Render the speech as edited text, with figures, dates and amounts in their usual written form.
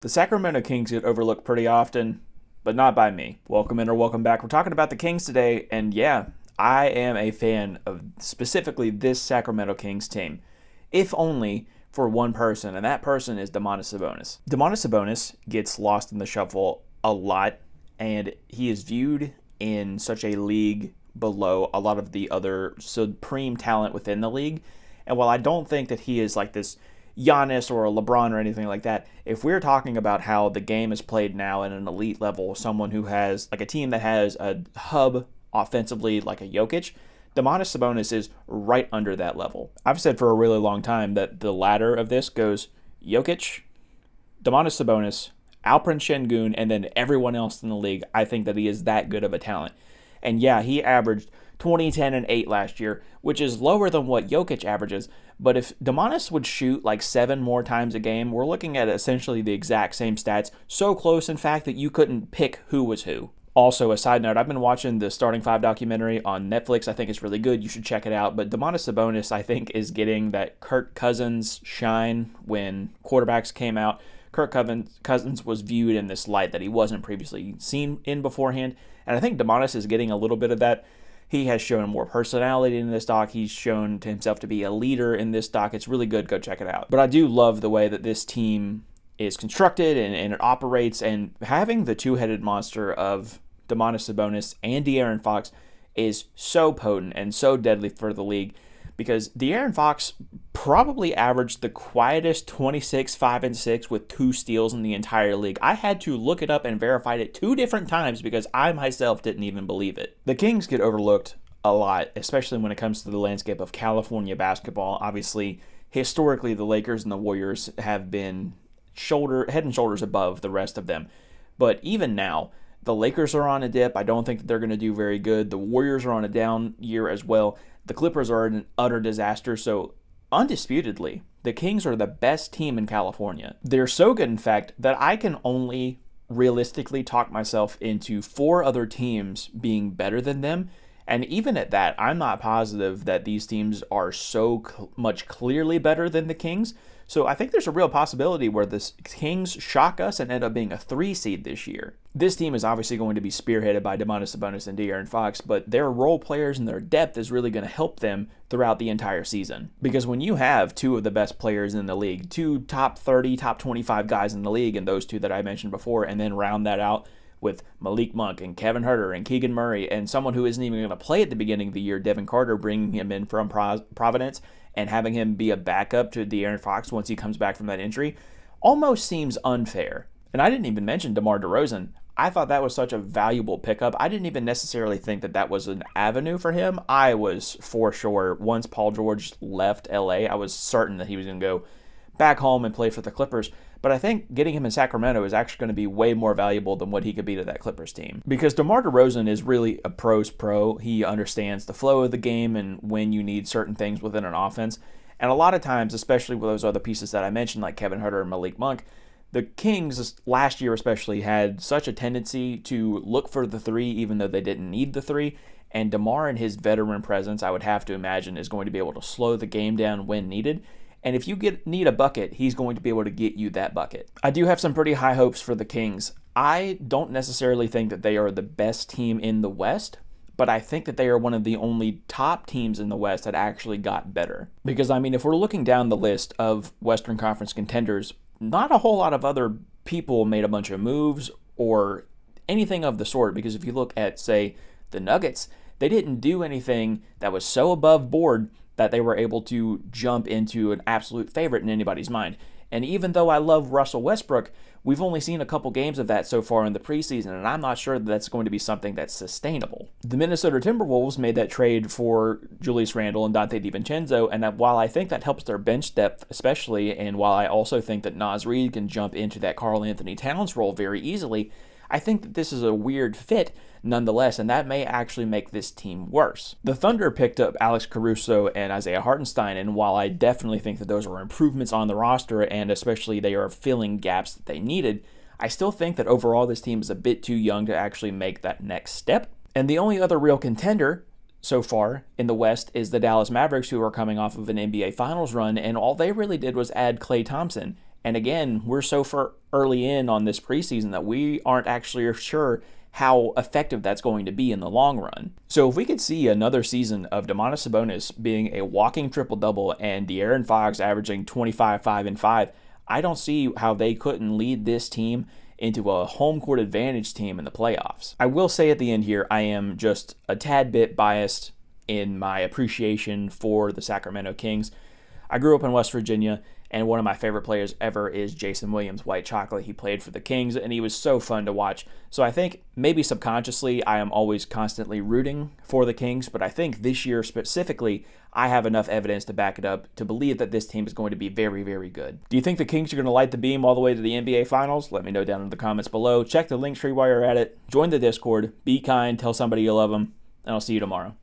The Sacramento Kings get overlooked pretty often, but not by me. Welcome in or welcome back. We're talking about the Kings today, and yeah, I am a fan of specifically this Sacramento Kings team, if only for one person, and that person is Domantas Sabonis. Domantas Sabonis gets lost in the shuffle a lot, and he is viewed in such a league below a lot of the other supreme talent within the league. And while I don't think that he is like this Giannis or a LeBron or anything like that, if we're talking about how the game is played now at an elite level, someone who has like a team that has a hub offensively like a Jokic, Domantas Sabonis is right under that level. I've said for a really long time that the ladder of this goes Jokic, Domantas Sabonis, Alperen Şengün, and then everyone else in the league. I think that he is that good of a talent. And yeah, he averaged 20, 10, and 8 last year, which is lower than what Jokic averages. But if Domantas would shoot like 7 more times a game, we're looking at essentially the exact same stats. So close, in fact, that you couldn't pick who was who. Also, a side note, I've been watching the Starting Five documentary on Netflix. I think it's really good. You should check it out. But Domantas Sabonis, I think, is getting that Kirk Cousins shine when quarterbacks came out. Kirk Cousins was viewed in this light that he wasn't previously seen in beforehand. And I think Domantas is getting a little bit of that. He has shown more personality in this doc. He's shown to himself to be a leader in this doc. It's really good. Go check it out. But I do love the way that this team is constructed and it operates. And having the two-headed monster of Domantas Sabonis and De'Aaron Fox is so potent and so deadly for the league, because De'Aaron Fox probably averaged the quietest 26, 5, and 6 with 2 steals in the entire league. I had to look it up and verify it 2 different times because I myself didn't even believe it. The Kings get overlooked a lot, especially when it comes to the landscape of California basketball. Obviously, historically, the Lakers and the Warriors have been head and shoulders above the rest of them. But even now, the Lakers are on a dip. I don't think that they're going to do very good. The Warriors are on a down year as well. The Clippers are an utter disaster. So, undisputedly, the Kings are the best team in California. They're so good, in fact, that I can only realistically talk myself into 4 other teams being better than them. And even at that, I'm not positive that these teams are so much clearly better than the Kings. So I think there's a real possibility where the Kings shock us and end up being a 3 seed this year. This team is obviously going to be spearheaded by Domantas Sabonis and De'Aaron Fox, but their role players and their depth is really going to help them throughout the entire season. Because when you have 2 of the best players in the league, 2 top 30, top 25 guys in the league, and those 2 that I mentioned before, and then round that out with Malik Monk and Kevin Huerter and Keegan Murray and someone who isn't even going to play at the beginning of the year, Devin Carter, bringing him in from Providence and having him be a backup to De'Aaron Fox once he comes back from that injury, almost seems unfair. And I didn't even mention DeMar DeRozan. I thought that was such a valuable pickup. I didn't even necessarily think that that was an avenue for him. I was for sure, once Paul George left LA, I was certain that he was going to go back home and play for the Clippers. But I think getting him in Sacramento is actually going to be way more valuable than what he could be to that Clippers team. Because DeMar DeRozan is really a pro's pro. He understands the flow of the game and when you need certain things within an offense. And a lot of times, especially with those other pieces that I mentioned, like Kevin Huerter and Malik Monk, the Kings last year especially had such a tendency to look for the 3 even though they didn't need the 3. And DeMar and his veteran presence, I would have to imagine, is going to be able to slow the game down when needed. And if you need a bucket, he's going to be able to get you that bucket. I do have some pretty high hopes for the Kings. I don't necessarily think that they are the best team in the West, but I think that they are one of the only top teams in the West that actually got better. Because, I mean, if we're looking down the list of Western Conference contenders, not a whole lot of other people made a bunch of moves or anything of the sort. Because if you look at, say, the Nuggets, they didn't do anything that was so above board that they were able to jump into an absolute favorite in anybody's mind. And even though I love Russell Westbrook, we've only seen a couple games of that so far in the preseason, and I'm not sure that that's going to be something that's sustainable. The Minnesota Timberwolves made that trade for Julius Randle and Dante DiVincenzo, and while I think that helps their bench depth especially, and while I also think that Naz Reid can jump into that Karl Anthony Towns role very easily, I think that this is a weird fit nonetheless, and that may actually make this team worse. The Thunder picked up Alex Caruso and Isaiah Hartenstein, and while I definitely think that those were improvements on the roster, and especially they are filling gaps that they needed, I still think that overall this team is a bit too young to actually make that next step. And the only other real contender so far in the West is the Dallas Mavericks, who are coming off of an NBA Finals run, and all they really did was add Klay Thompson. And again, we're so far early in on this preseason that we aren't actually sure how effective that's going to be in the long run. So if we could see another season of Domantas Sabonis being a walking triple-double and De'Aaron Fox averaging 25, 5, and 5, I don't see how they couldn't lead this team into a home court advantage team in the playoffs. I will say at the end here, I am just a tad bit biased in my appreciation for the Sacramento Kings. I grew up in West Virginia, and one of my favorite players ever is Jason Williams, White Chocolate. He played for the Kings, and he was so fun to watch. So I think maybe subconsciously I am always constantly rooting for the Kings, but I think this year specifically I have enough evidence to back it up to believe that this team is going to be very, very good. Do you think the Kings are going to light the beam all the way to the NBA Finals? Let me know down in the comments below. Check the link tree while you're at it. Join the Discord. Be kind. Tell somebody you love them. And I'll see you tomorrow.